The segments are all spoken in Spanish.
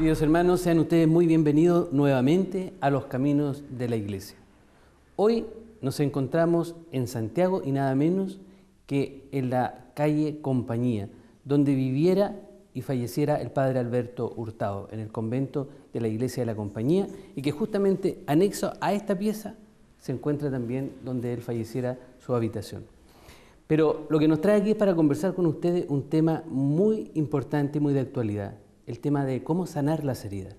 Queridos hermanos, sean ustedes muy bienvenidos nuevamente a los caminos de la Iglesia. Hoy nos encontramos en Santiago y nada menos que en la calle Compañía, donde viviera y falleciera el padre Alberto Hurtado, en el convento de la Iglesia de la Compañía, y que justamente anexo a esta pieza se encuentra también donde él falleciera su habitación. Pero lo que nos trae aquí es para conversar con ustedes un tema muy importante y muy de actualidad, el tema de cómo sanar las heridas.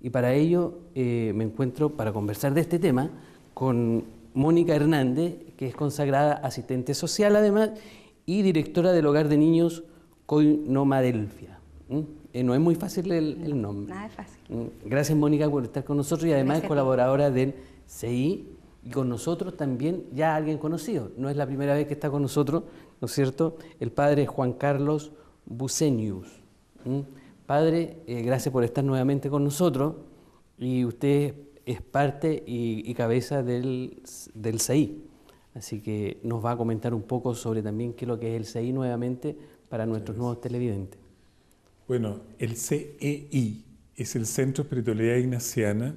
Y para ello me encuentro para conversar de este tema con Mónica Hernández, que es consagrada asistente social además y directora del Hogar de Niños Coinomadelfia. No es muy fácil el nombre. Nada es fácil. Gracias, Mónica, por estar con nosotros y además es colaboradora del CI y con nosotros también ya alguien conocido. No es la primera vez que está con nosotros, ¿no es cierto? El padre Juan Carlos Bucenius. Padre, gracias por estar nuevamente con nosotros y usted es parte y cabeza del CI. Así que nos va a comentar un poco sobre también qué es lo que es el CI nuevamente para nuestros nuevos televidentes. Bueno, el CEI es el Centro de Espiritualidad Ignaciana,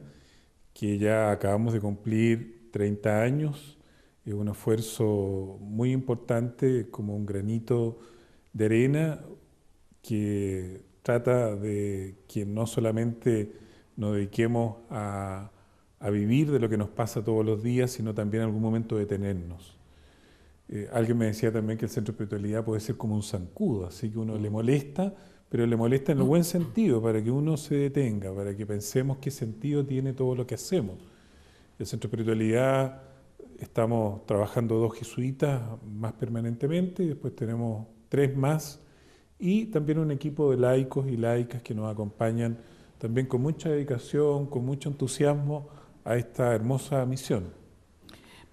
que ya acabamos de cumplir 30 años. Es un esfuerzo muy importante, como un granito de arena, que trata de que no solamente nos dediquemos a vivir de lo que nos pasa todos los días, sino también en algún momento detenernos. Alguien me decía también que el centro de espiritualidad puede ser como un zancudo, así que uno le molesta, pero le molesta en el buen sentido, para que uno se detenga, para que pensemos qué sentido tiene todo lo que hacemos. El centro de espiritualidad, estamos trabajando 2 jesuitas más permanentemente, y después tenemos 3 más, y también un equipo de laicos y laicas que nos acompañan también con mucha dedicación, con mucho entusiasmo a esta hermosa misión.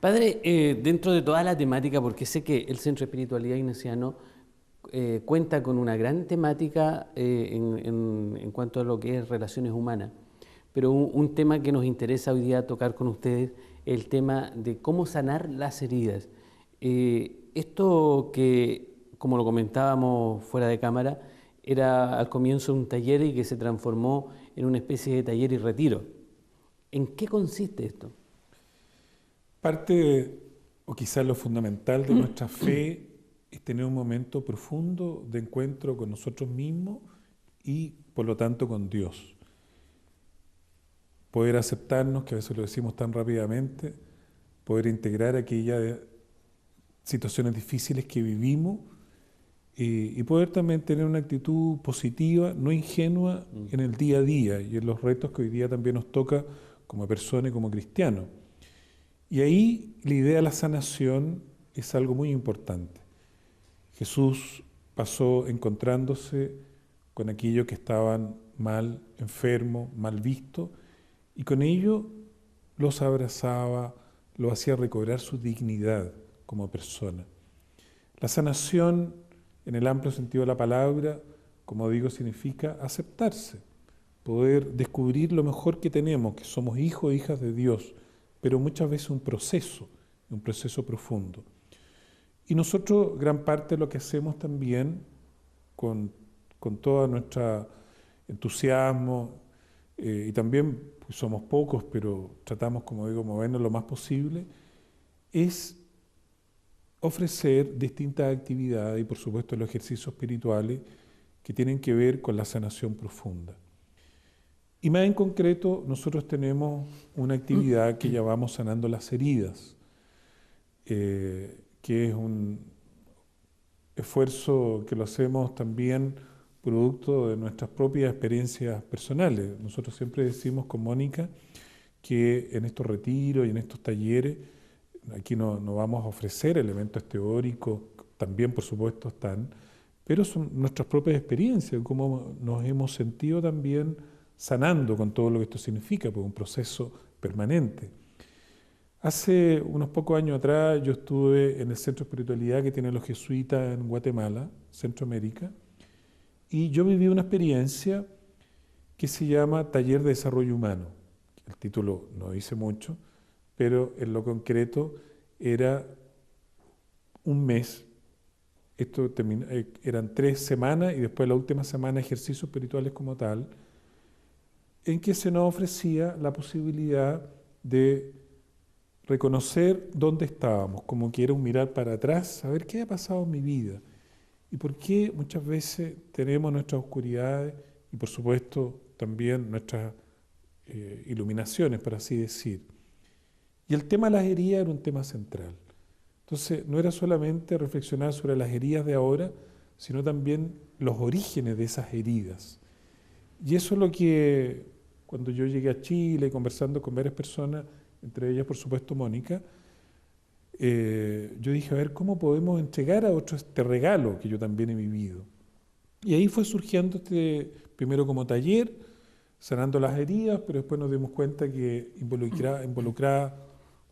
Padre, dentro de toda la temática, porque sé que el Centro de Espiritualidad Ignaciano cuenta con una gran temática en cuanto a lo que es relaciones humanas, pero un tema que nos interesa hoy día tocar con ustedes es el tema de cómo sanar las heridas. Esto que, como lo comentábamos fuera de cámara, era al comienzo un taller y que se transformó en una especie de taller y retiro. ¿En qué consiste esto? Parte, o quizás lo fundamental de nuestra fe, es tener un momento profundo de encuentro con nosotros mismos y, por lo tanto, con Dios. Poder aceptarnos, que a veces lo decimos tan rápidamente, poder integrar aquellas situaciones difíciles que vivimos y poder también tener una actitud positiva, no ingenua en el día a día y en los retos que hoy día también nos toca como personas y como cristianos. Y ahí la idea de la sanación es algo muy importante. Jesús pasó encontrándose con aquellos que estaban mal, enfermos, mal vistos, y con ello los abrazaba, los hacía recobrar su dignidad como persona. La sanación, en el amplio sentido de la palabra, como digo, significa aceptarse, poder descubrir lo mejor que tenemos, que somos hijos e hijas de Dios, pero muchas veces un proceso profundo. Y nosotros, gran parte de lo que hacemos también, con todo nuestro entusiasmo, y también pues somos pocos, pero tratamos, como digo, movernos lo más posible, es ofrecer distintas actividades y, por supuesto, los ejercicios espirituales que tienen que ver con la sanación profunda. Y más en concreto, nosotros tenemos una actividad que llamamos Sanando las Heridas, que es un esfuerzo que lo hacemos también producto de nuestras propias experiencias personales. Nosotros siempre decimos con Mónica que en estos retiros y en estos talleres, aquí no vamos a ofrecer elementos teóricos, también por supuesto están, pero son nuestras propias experiencias, cómo nos hemos sentido también sanando con todo lo que esto significa, pues un proceso permanente. Hace unos pocos años atrás yo estuve en el centro de espiritualidad que tienen los jesuitas en Guatemala, Centroamérica, y yo viví una experiencia que se llama Taller de Desarrollo Humano. El título no dice mucho, pero en lo concreto era un mes. Eran 3 semanas y después la última semana ejercicios espirituales como tal. en que se nos ofrecía la posibilidad de reconocer dónde estábamos, como que era un mirar para atrás, saber qué ha pasado en mi vida y por qué muchas veces tenemos nuestras oscuridades y por supuesto también nuestras iluminaciones, por así decir. Y el tema de las heridas era un tema central. Entonces no era solamente reflexionar sobre las heridas de ahora, sino también los orígenes de esas heridas. Y eso es lo que, cuando yo llegué a Chile, conversando con varias personas, entre ellas por supuesto Mónica, yo dije, a ver, ¿cómo podemos entregar a otros este regalo que yo también he vivido? Y ahí fue surgiendo primero como taller, sanando las heridas, pero después nos dimos cuenta que involucraba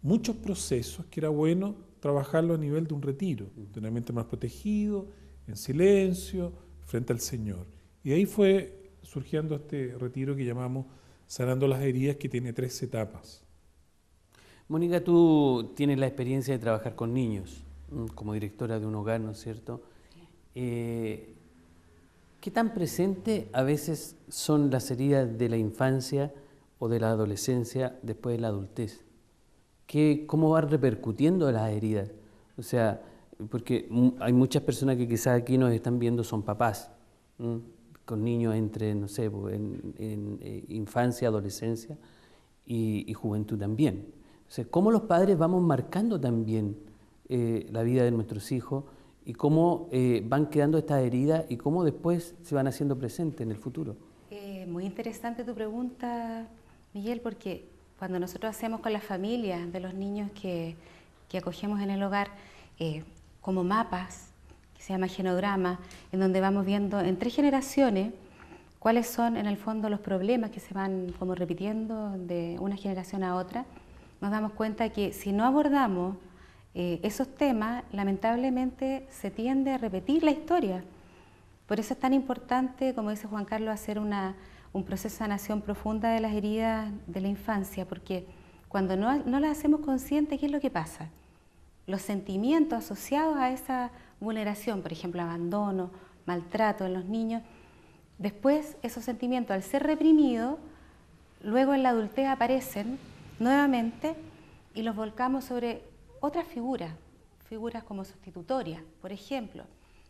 muchos procesos, que era bueno trabajarlo a nivel de un retiro, de un ambiente más protegido, en silencio, frente al Señor. Y ahí fue surgiendo este retiro que llamamos Sanando las Heridas, que tiene 3 etapas. Mónica, tú tienes la experiencia de trabajar con niños, como directora de un hogar, ¿no es cierto? ¿Qué tan presente a veces son las heridas de la infancia o de la adolescencia después de la adultez? ¿Cómo van repercutiendo las heridas? O sea, porque hay muchas personas que quizás aquí nos están viendo, son papás, con niños entre, no sé, en infancia, adolescencia y juventud también. O sea, cómo los padres vamos marcando también la vida de nuestros hijos y cómo van quedando estas heridas y cómo después se van haciendo presentes en el futuro. Muy interesante tu pregunta, Miguel, porque cuando nosotros hacemos con las familias de los niños que acogemos en el hogar como mapas, que se llama genograma, en donde vamos viendo en 3 generaciones cuáles son en el fondo los problemas que se van como repitiendo de una generación a otra, nos damos cuenta que si no abordamos esos temas, lamentablemente se tiende a repetir la historia. Por eso es tan importante, como dice Juan Carlos, hacer un proceso de sanación profunda de las heridas de la infancia, porque cuando no las hacemos conscientes, ¿qué es lo que pasa? Los sentimientos asociados a esa vulneración, por ejemplo, abandono, maltrato en los niños, después esos sentimientos, al ser reprimidos, luego en la adultez aparecen nuevamente y los volcamos sobre otras figuras como sustitutorias. Por ejemplo,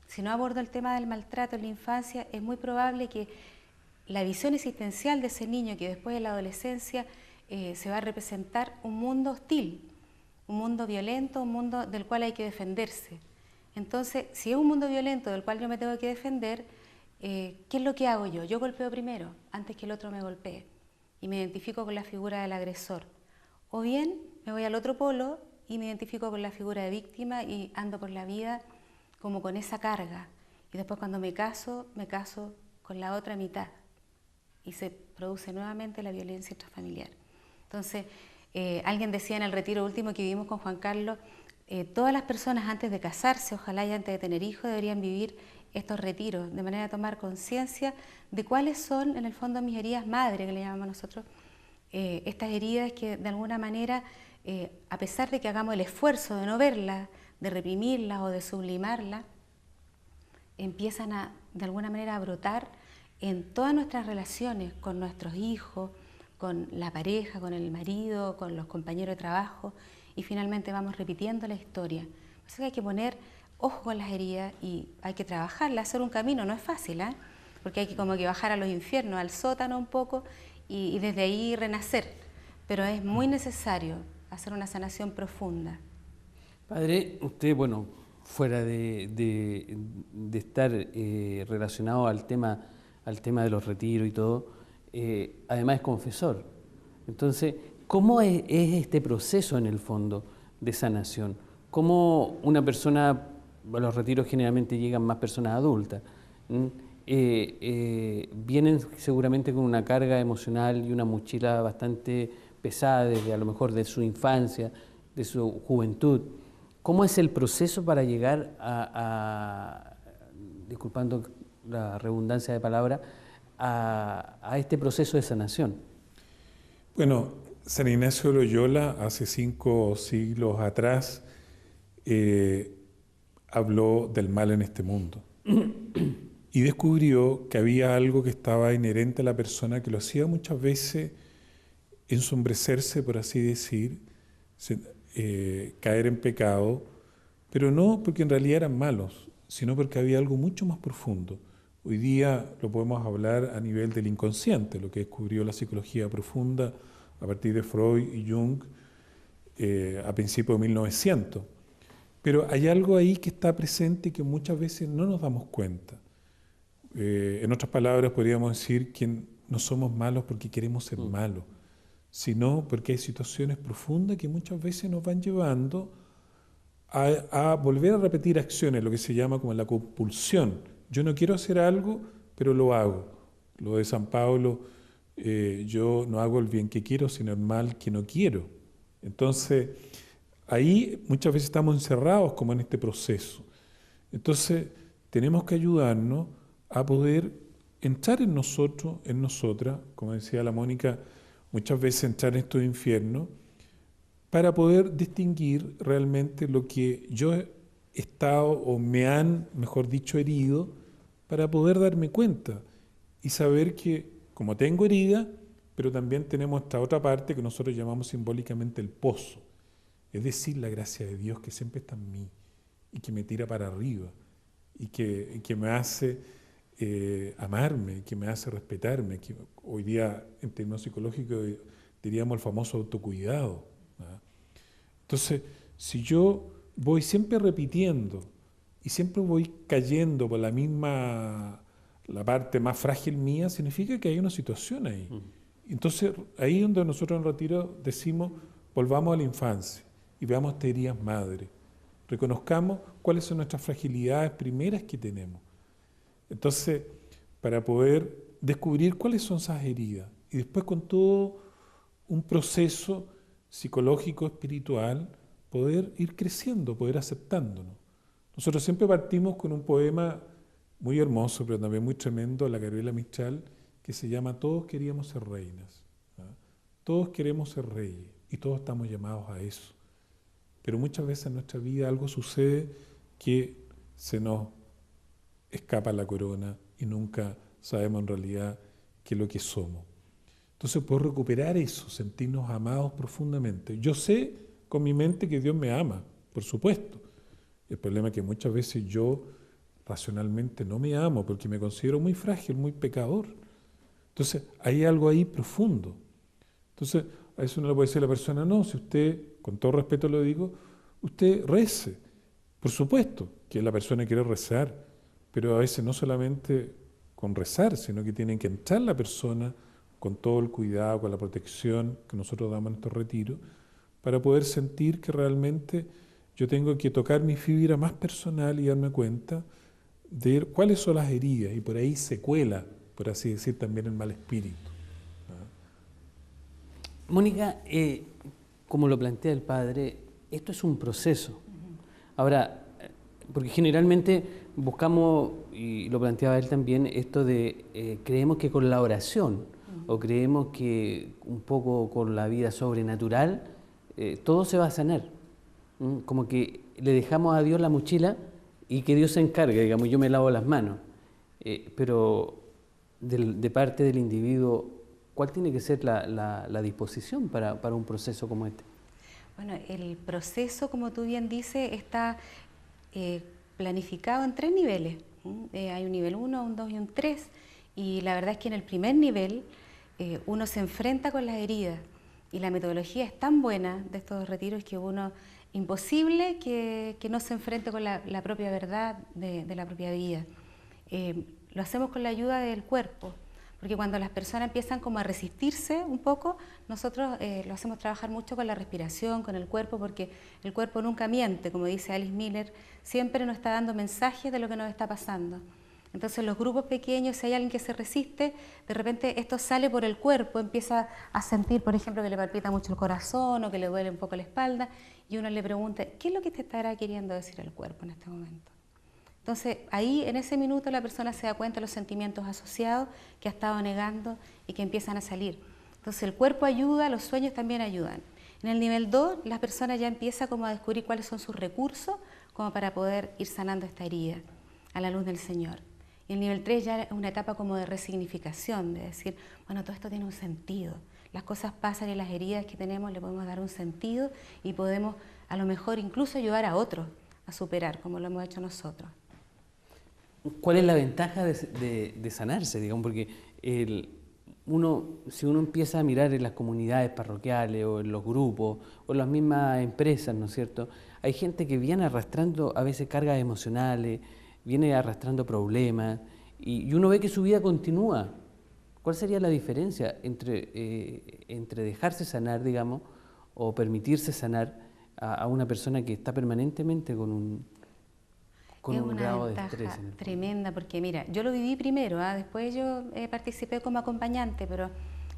si no abordo el tema del maltrato en la infancia, es muy probable que la visión existencial de ese niño que después de la adolescencia se va a representar un mundo hostil, un mundo violento, un mundo del cual hay que defenderse. Entonces, si es un mundo violento del cual yo me tengo que defender, ¿qué es lo que hago yo? Yo golpeo primero, antes que el otro me golpee, y me identifico con la figura del agresor. O bien me voy al otro polo y me identifico con la figura de víctima y ando por la vida como con esa carga. Y después cuando me caso con la otra mitad y se produce nuevamente la violencia intrafamiliar. Entonces, alguien decía en el retiro último que vivimos con Juan Carlos, todas las personas antes de casarse, ojalá y antes de tener hijos, deberían vivir estos retiros, de manera de tomar conciencia de cuáles son, en el fondo, mis heridas madre, que le llamamos nosotros, estas heridas que de alguna manera, a pesar de que hagamos el esfuerzo de no verlas, de reprimirlas o de sublimarlas, empiezan de alguna manera a brotar en todas nuestras relaciones con nuestros hijos, con la pareja, con el marido, con los compañeros de trabajo, y finalmente vamos repitiendo la historia. Por eso hay que poner ojo con las heridas y hay que trabajarlas, hacer un camino, no es fácil, porque hay que como que bajar a los infiernos, al sótano un poco, y desde ahí renacer, pero es muy necesario hacer una sanación profunda. Padre, usted, bueno, fuera de estar relacionado al tema de los retiros y todo, además es confesor. Entonces, ¿cómo es este proceso en el fondo de sanación? ¿Cómo una persona, a los retiros generalmente llegan más personas adultas, vienen seguramente con una carga emocional y una mochila bastante pesada desde a lo mejor de su infancia, de su juventud? ¿Cómo es el proceso para llegar disculpando la redundancia de palabra, a este proceso de sanación? Bueno, San Ignacio de Loyola, hace 5 siglos atrás, habló del mal en este mundo. y descubrió que había algo que estaba inherente a la persona que lo hacía muchas veces ensombrecerse, por así decir, caer en pecado, pero no porque en realidad eran malos, sino porque había algo mucho más profundo. Hoy día lo podemos hablar a nivel del inconsciente, lo que descubrió la psicología profunda a partir de Freud y Jung a principios de 1900. Pero hay algo ahí que está presente y que muchas veces no nos damos cuenta. En otras palabras, podríamos decir que no somos malos porque queremos ser malos, sino porque hay situaciones profundas que muchas veces nos van llevando a volver a repetir acciones, lo que se llama como la compulsión. Yo no quiero hacer algo, pero lo hago. Lo de San Pablo, yo no hago el bien que quiero, sino el mal que no quiero. Entonces, ahí muchas veces estamos encerrados como en este proceso. Entonces, tenemos que ayudarnos a poder entrar en nosotros, en nosotras, como decía la Mónica, muchas veces entrar en estos infiernos, para poder distinguir realmente lo que yo he estado o me han, mejor dicho, herido, para poder darme cuenta y saber que como tengo herida, pero también tenemos esta otra parte que nosotros llamamos simbólicamente el pozo, es decir, la gracia de Dios que siempre está en mí y que me tira para arriba y que me hace amarme, que me hace respetarme, que hoy día en términos psicológicos diríamos el famoso autocuidado, ¿verdad? Entonces, si yo voy siempre repitiendo y siempre voy cayendo por la parte más frágil mía, significa que hay una situación ahí. Entonces, ahí es donde nosotros en Retiro decimos, volvamos a la infancia y veamos estas heridas madre. Reconozcamos cuáles son nuestras fragilidades primeras que tenemos. Entonces, para poder descubrir cuáles son esas heridas y después con todo un proceso psicológico, espiritual, poder ir creciendo, poder aceptándonos. Nosotros siempre partimos con un poema muy hermoso, pero también muy tremendo, de la Gabriela Mistral, que se llama Todos queríamos ser reinas, ¿verdad? Todos queremos ser reyes y todos estamos llamados a eso. Pero muchas veces en nuestra vida algo sucede que se nos escapa la corona y nunca sabemos en realidad qué es lo que somos. Entonces puedo recuperar eso, sentirnos amados profundamente. Yo sé con mi mente que Dios me ama, por supuesto. El problema es que muchas veces yo racionalmente no me amo porque me considero muy frágil, muy pecador. Entonces hay algo ahí profundo. Entonces a eso uno le puede decir a la persona, no, si usted, con todo respeto lo digo, usted rece. Por supuesto que la persona quiere rezar, pero a veces no solamente con rezar, sino que tiene que entrar la persona con todo el cuidado, con la protección que nosotros damos en estos retiros, para poder sentir que realmente yo tengo que tocar mi fibra más personal y darme cuenta de cuáles son las heridas, y por ahí se cuela, por así decir, también el mal espíritu. Mónica, como lo plantea el padre, esto es un proceso. Ahora, porque generalmente buscamos, y lo planteaba él también, esto de creemos que con la oración o creemos que un poco con la vida sobrenatural todo se va a sanar. Como que le dejamos a Dios la mochila y que Dios se encargue, digamos, yo me lavo las manos. Pero de parte del individuo, ¿cuál tiene que ser la disposición para un proceso como este? Bueno, el proceso, como tú bien dices, está planificado en 3 niveles. Hay un nivel 1, un 2 y un 3. Y la verdad es que en el primer nivel uno se enfrenta con las heridas. Y la metodología es tan buena de estos retiros que uno, imposible que no se enfrente con la propia verdad de la propia vida. Lo hacemos con la ayuda del cuerpo. Porque cuando las personas empiezan como a resistirse un poco, nosotros lo hacemos trabajar mucho con la respiración, con el cuerpo, porque el cuerpo nunca miente, como dice Alice Miller, siempre nos está dando mensajes de lo que nos está pasando. Entonces los grupos pequeños, si hay alguien que se resiste, de repente esto sale por el cuerpo, empieza a sentir, por ejemplo, que le palpita mucho el corazón o que le duele un poco la espalda, y uno le pregunta, ¿qué es lo que te estará queriendo decir el cuerpo en este momento? Entonces, ahí en ese minuto la persona se da cuenta de los sentimientos asociados que ha estado negando y que empiezan a salir. Entonces, el cuerpo ayuda, los sueños también ayudan. En el nivel 2, la persona ya empieza como a descubrir cuáles son sus recursos como para poder ir sanando esta herida a la luz del Señor. Y el nivel 3 ya es una etapa como de resignificación, de decir, bueno, todo esto tiene un sentido. Las cosas pasan y las heridas que tenemos le podemos dar un sentido y podemos a lo mejor incluso ayudar a otros a superar, como lo hemos hecho nosotros. ¿Cuál es la ventaja de sanarse, digamos? Porque si uno empieza a mirar en las comunidades parroquiales o en los grupos o en las mismas empresas, ¿no es cierto? Hay gente que viene arrastrando a veces cargas emocionales, viene arrastrando problemas y uno ve que su vida continúa. ¿Cuál sería la diferencia entre dejarse sanar, digamos, o permitirse sanar a una persona que está permanentemente con un grado de estrés? Es una ventaja tremenda, porque mira, yo lo viví primero, después yo participé como acompañante, pero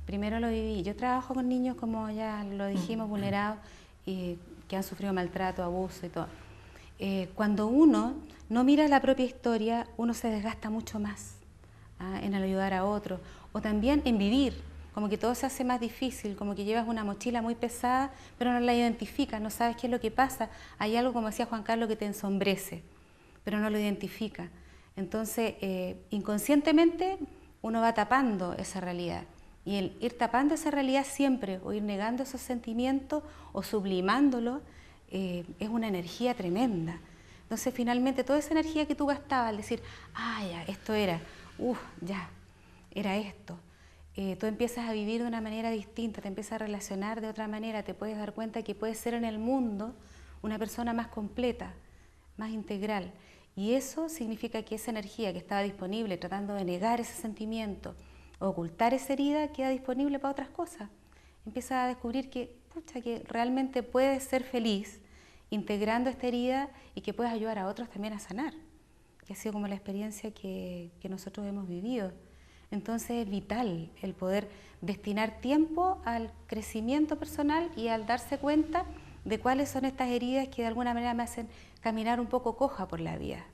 primero lo viví. Yo trabajo con niños, como ya lo dijimos, vulnerados y que han sufrido maltrato, abuso y todo. Cuando uno no mira la propia historia, uno se desgasta mucho más en ayudar a otros, o también en vivir, como que todo se hace más difícil, como que llevas una mochila muy pesada, pero no la identificas, no sabes qué es lo que pasa. Hay algo, como decía Juan Carlos, que te ensombrece, pero no lo identifica. Entonces, inconscientemente, uno va tapando esa realidad. Y el ir tapando esa realidad siempre, o ir negando esos sentimientos, o sublimándolo, es una energía tremenda. Entonces, finalmente, toda esa energía que tú gastabas al decir, ya, esto era, ya, era esto. Tú empiezas a vivir de una manera distinta, te empiezas a relacionar de otra manera, te puedes dar cuenta que puedes ser en el mundo una persona más completa, más integral. Y eso significa que esa energía que estaba disponible tratando de negar ese sentimiento, ocultar esa herida, queda disponible para otras cosas. Empiezas a descubrir que realmente puedes ser feliz integrando esta herida y que puedes ayudar a otros también a sanar. Que ha sido como la experiencia que nosotros hemos vivido. Entonces es vital el poder destinar tiempo al crecimiento personal y al darse cuenta de cuáles son estas heridas que de alguna manera me hacen caminar un poco coja por la vida.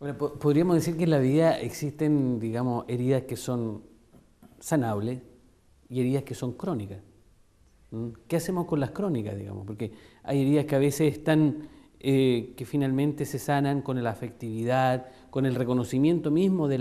Bueno, podríamos decir que en la vida existen, digamos, heridas que son sanables y heridas que son crónicas. ¿Qué hacemos con las crónicas, digamos? Porque hay heridas que a veces están, que finalmente se sanan con la afectividad, con el reconocimiento mismo de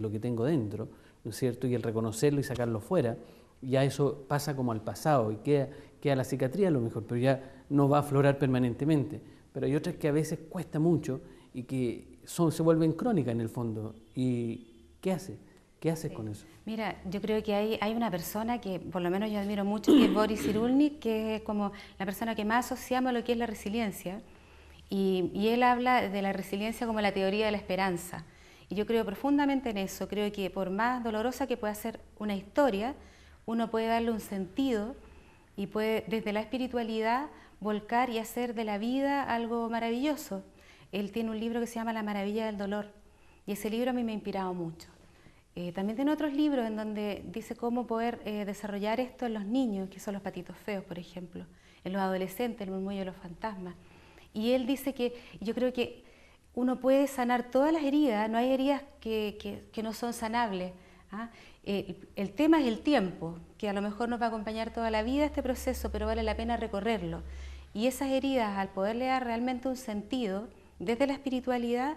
lo que tengo dentro, ¿no es cierto? Y el reconocerlo y sacarlo fuera, ya eso pasa como al pasado y queda la cicatriz a lo mejor, pero ya no va a aflorar permanentemente. Pero hay otras que a veces cuesta mucho y que se vuelven crónicas en el fondo. ¿Y qué haces? ¿Qué haces con eso? Mira, yo creo que hay una persona que por lo menos yo admiro mucho, que es Boris Cyrulnik, que es como la persona que más asociamos a lo que es la resiliencia. Y él habla de la resiliencia como la teoría de la esperanza. Y yo creo profundamente en eso. Creo que por más dolorosa que pueda ser una historia, uno puede darle un sentido y puede desde la espiritualidad volcar y hacer de la vida algo maravilloso. Él tiene un libro que se llama La maravilla del dolor y ese libro a mí me ha inspirado mucho. También tiene otros libros en donde dice cómo poder desarrollar esto en los niños, que son los patitos feos, por ejemplo, en los adolescentes, el murmullo de los fantasmas. Y él dice que yo creo que uno puede sanar todas las heridas, no hay heridas que no son sanables. El tema es el tiempo, que a lo mejor nos va a acompañar toda la vida este proceso, pero vale la pena recorrerlo. Y esas heridas, al poderle dar realmente un sentido, desde la espiritualidad,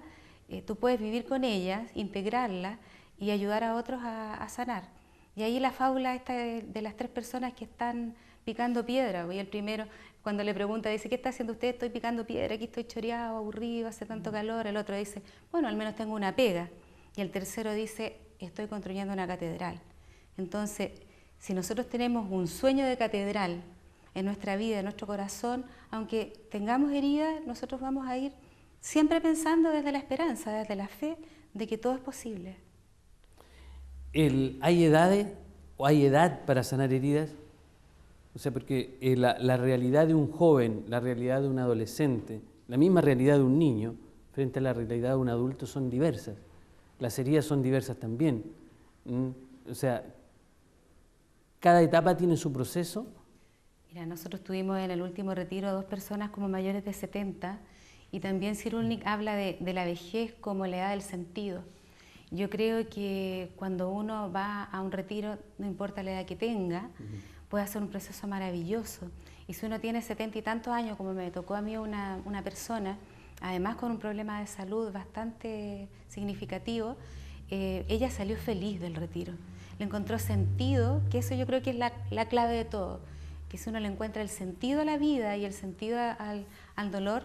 tú puedes vivir con ellas, integrarlas y ayudar a otros a sanar. Y ahí la fábula esta de las 3 personas que están picando piedra. Y el primero, cuando le pregunta, dice, ¿qué está haciendo usted? Estoy picando piedra, aquí estoy choreado, aburrido, hace tanto calor. El otro dice, bueno, al menos tengo una pega. Y el tercero dice, estoy construyendo una catedral. Entonces, si nosotros tenemos un sueño de catedral en nuestra vida, en nuestro corazón, aunque tengamos heridas, nosotros vamos a ir siempre pensando desde la esperanza, desde la fe, de que todo es posible. ¿Hay edades o hay edad para sanar heridas? O sea, porque la realidad de un joven, la realidad de un adolescente, la misma realidad de un niño frente a la realidad de un adulto son diversas. Las heridas son diversas también. O sea, cada etapa tiene su proceso. Mira, nosotros tuvimos en el último retiro 2 personas como mayores de 70 y también Cyrulnik habla de la vejez como la edad del sentido. Yo creo que cuando uno va a un retiro, no importa la edad que tenga, puede hacer un proceso maravilloso. Y si uno tiene 70 y tantos años, como me tocó a mí una persona, además con un problema de salud bastante significativo, ella salió feliz del retiro. Le encontró sentido, que eso yo creo que es la clave de todo, que si uno le encuentra el sentido a la vida y el sentido al dolor,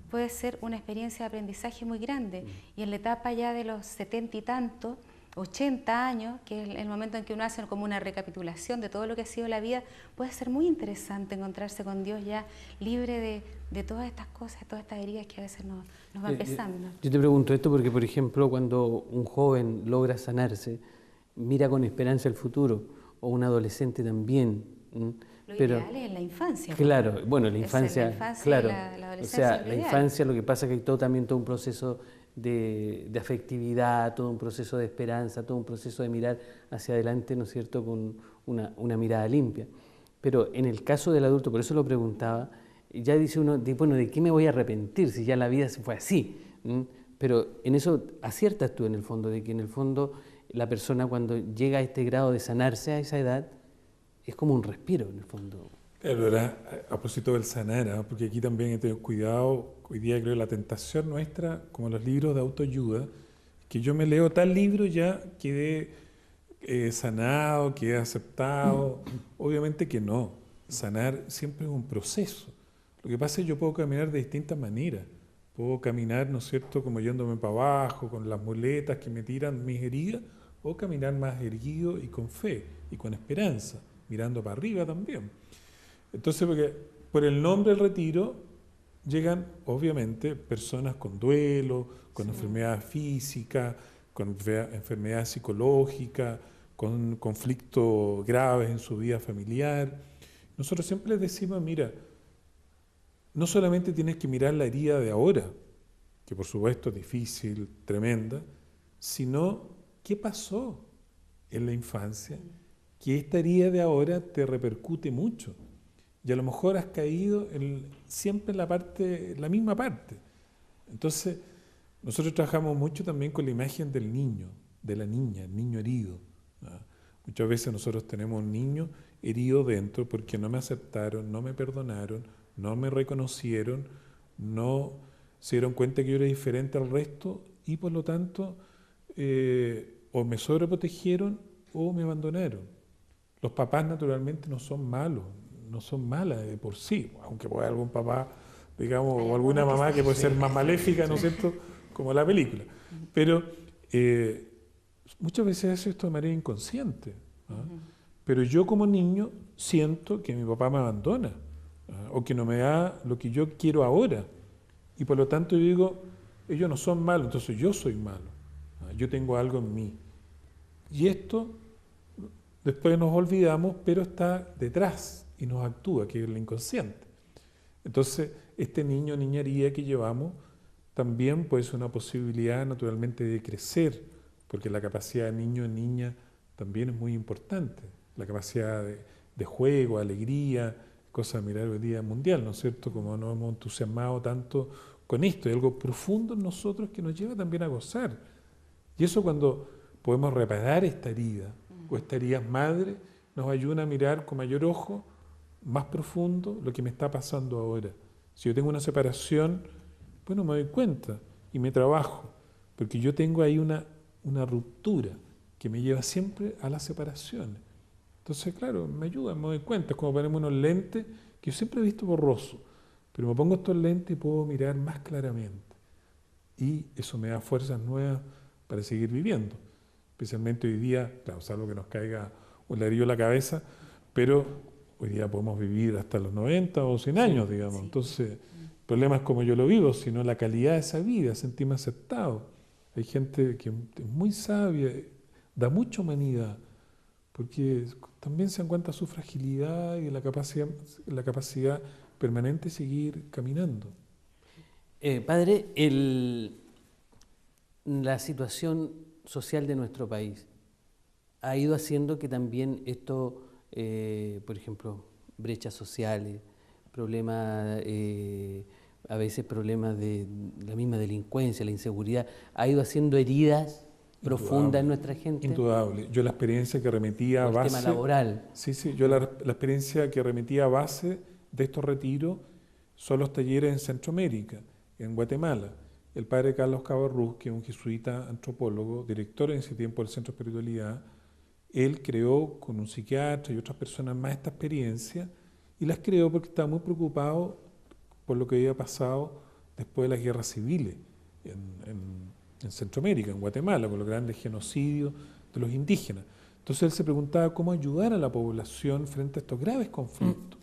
puede ser una experiencia de aprendizaje muy grande. Y en la etapa ya de los 70 y tanto, 80 años, que es el momento en que uno hace como una recapitulación de todo lo que ha sido la vida, puede ser muy interesante encontrarse con Dios ya libre de todas estas cosas, todas estas heridas que a veces nos van pesando. Yo te pregunto esto porque, por ejemplo, cuando un joven logra sanarse, mira con esperanza el futuro, o un adolescente también. Lo ideal es en la infancia. Claro, bueno, la infancia, claro. La adolescencia, o sea, la infancia, lo que pasa es que hay también todo un proceso de afectividad, todo un proceso de esperanza, todo un proceso de mirar hacia adelante, ¿no es cierto?, con una mirada limpia. Pero en el caso del adulto, por eso lo preguntaba, ya dice uno, bueno, ¿de qué me voy a arrepentir si ya la vida se fue así? Pero en eso aciertas tú en el fondo, de que en el fondo la persona cuando llega a este grado de sanarse a esa edad, es como un respiro en el fondo. Claro, ¿verdad? A propósito del sanar, porque aquí también hay que tener cuidado. Hoy día creo que la tentación nuestra, como los libros de autoayuda, que yo me leo tal libro ya quedé sanado, quedé aceptado. Obviamente que no. Sanar siempre es un proceso. Lo que pasa es que yo puedo caminar de distintas maneras. Puedo caminar, ¿no es cierto?, como yéndome para abajo, con las muletas que me tiran mis heridas, o caminar más erguido y con fe y con esperanza, mirando para arriba también. Entonces, porque por el nombre del retiro llegan, obviamente, personas con duelo, con enfermedades físicas, con enfermedades psicológicas, con conflictos graves en su vida familiar. Nosotros siempre les decimos, mira, no solamente tienes que mirar la herida de ahora, que por supuesto es difícil, tremenda, sino qué pasó en la infancia, que esta herida de ahora te repercute mucho. Y a lo mejor has caído siempre en la misma parte. Entonces, nosotros trabajamos mucho también con la imagen del niño, de la niña, el niño herido. Muchas veces nosotros tenemos un niño herido dentro porque no me aceptaron, no me perdonaron, no me reconocieron, no se dieron cuenta que yo era diferente al resto y por lo tanto o me sobreprotegieron o me abandonaron. Los papás naturalmente no son malos, no son malas de por sí, aunque pueda haber algún papá, digamos, o alguna mamá que puede ser más maléfica, ¿no es cierto?, como la película. Pero muchas veces hace esto de manera inconsciente. Pero yo como niño siento que mi papá me abandona o que no me da lo que yo quiero ahora. Y por lo tanto yo digo, ellos no son malos, entonces yo soy malo. Yo tengo algo en mí. Y esto después nos olvidamos, pero está detrás y nos actúa, que es el inconsciente. Entonces, este niño o niña herida que llevamos también puede ser una posibilidad naturalmente de crecer, porque la capacidad de niño o niña también es muy importante. La capacidad de juego, alegría, cosa de mirar hoy día mundial, ¿no es cierto? Como nos hemos entusiasmado tanto con esto, hay algo profundo en nosotros que nos lleva también a gozar. Y eso cuando podemos reparar esta herida, o esta herida madre, nos ayuda a mirar con mayor ojo, más profundo, lo que me está pasando ahora. Si yo tengo una separación, bueno, me doy cuenta y me trabajo, porque yo tengo ahí una ruptura que me lleva siempre a las separaciones. Entonces, claro, me ayuda, me doy cuenta, es como ponerme unos lentes que yo siempre he visto borroso, pero me pongo estos lentes y puedo mirar más claramente. Y eso me da fuerzas nuevas para seguir viviendo. Especialmente hoy día, claro, salvo que nos caiga un ladrillo en la cabeza, pero hoy día podemos vivir hasta los 90 o 100 años, digamos. Entonces, el problema es como yo lo vivo, sino la calidad de esa vida, sentirme aceptado. Hay gente que es muy sabia, da mucha humanidad, porque también se dan cuenta de su fragilidad y la capacidad permanente de seguir caminando. Padre, la situación social de nuestro país ha ido haciendo que también esto, por ejemplo, brechas sociales, problemas, a veces problemas de la misma delincuencia, la inseguridad, ha ido haciendo heridas profundas en nuestra gente. Indudable. Yo la experiencia que remitía a base... El tema laboral. Sí, yo la experiencia que remitía a base de estos retiros son los talleres en Centroamérica. en Guatemala. El padre Carlos Cabarrús, que es un jesuita antropólogo, director en ese tiempo del Centro de Espiritualidad, él creó con un psiquiatra y otras personas más esta experiencia, y las creó porque estaba muy preocupado por lo que había pasado después de las guerras civiles en Centroamérica, en Guatemala, con los grandes genocidios de los indígenas. Entonces él se preguntaba cómo ayudar a la población frente a estos graves conflictos.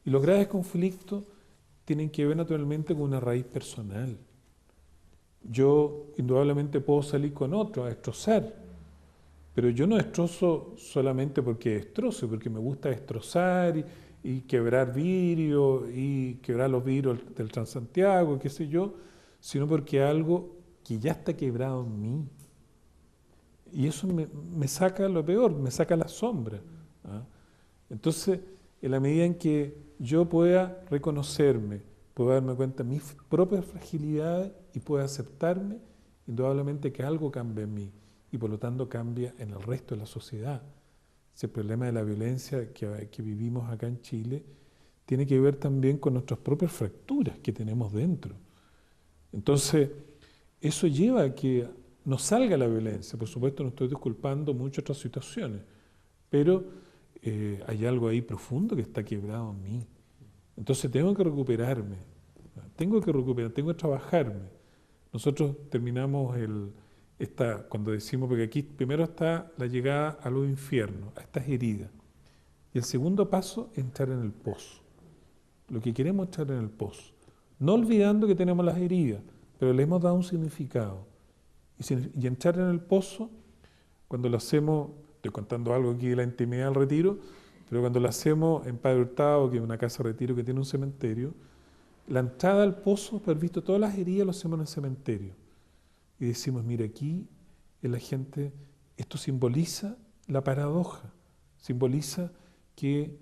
Y los graves conflictos tienen que ver naturalmente con una raíz personal. Yo indudablemente puedo salir con otro a destrozar, pero yo no destrozo solamente porque destrozo, porque me gusta destrozar y quebrar vidrio y quebrar los vidrios del Transantiago, qué sé yo, sino porque algo que ya está quebrado en mí. Y eso me saca lo peor, me saca la sombra. ¿Ah? Entonces, en la medida en que yo pueda reconocerme, pueda darme cuenta de mis propias fragilidades y pueda aceptarme, indudablemente que algo cambia en mí y por lo tanto cambia en el resto de la sociedad. Ese problema de la violencia que vivimos acá en Chile tiene que ver también con nuestras propias fracturas que tenemos dentro. Entonces, eso lleva a que no salga la violencia. Por supuesto, no estoy disculpando muchas otras situaciones, pero hay algo ahí profundo que está quebrado en mí. Entonces tengo que recuperarme, tengo que trabajarme. Nosotros terminamos cuando decimos, porque aquí primero está la llegada a los infiernos, a estas heridas. Y el segundo paso es entrar en el pozo. Lo que queremos es entrar en el pozo. No olvidando que tenemos las heridas, pero le hemos dado un significado. Y entrar en el pozo, cuando lo hacemos, estoy contando algo aquí de la intimidad del retiro, pero cuando lo hacemos en Padre Hurtado, que es una casa de retiro que tiene un cementerio, la entrada al pozo, por haber visto todas las heridas, lo hacemos en el cementerio. Y decimos, mira, aquí en la gente, esto simboliza la paradoja, simboliza que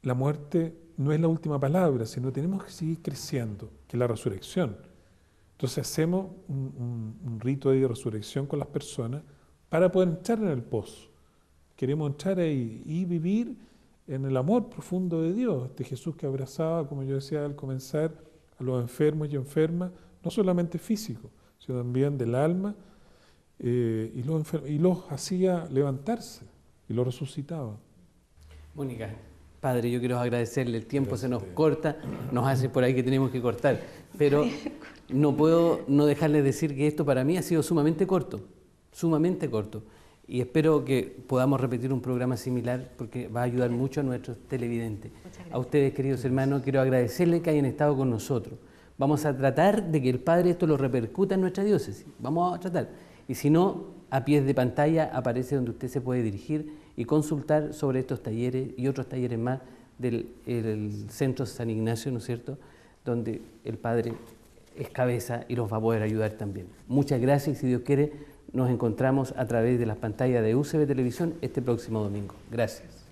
la muerte no es la última palabra, sino tenemos que seguir creciendo, que es la resurrección. Entonces hacemos un rito de resurrección con las personas para poder entrar en el pozo. Queremos entrar ahí y vivir en el amor profundo de Dios, este Jesús que abrazaba, como yo decía al comenzar, a los enfermos y enfermas, no solamente físicos, sino también del alma, y los hacía levantarse y los resucitaba. Mónica, Padre, yo quiero agradecerle, el tiempo se nos corta, nos hace por ahí que tenemos que cortar, pero no puedo no dejarles decir que esto para mí ha sido sumamente corto, y espero que podamos repetir un programa similar porque va a ayudar mucho a nuestros televidentes. A ustedes, queridos hermanos, quiero agradecerles que hayan estado con nosotros. Vamos a tratar de que el Padre esto lo repercuta en nuestra diócesis, vamos a tratar, y si no, a pies de pantalla aparece donde usted se puede dirigir y consultar sobre estos talleres y otros talleres más del Centro San Ignacio, ¿no es cierto?, donde el Padre es cabeza y los va a poder ayudar también. Muchas gracias y si Dios quiere nos encontramos a través de las pantallas de UCB Televisión este próximo domingo. Gracias.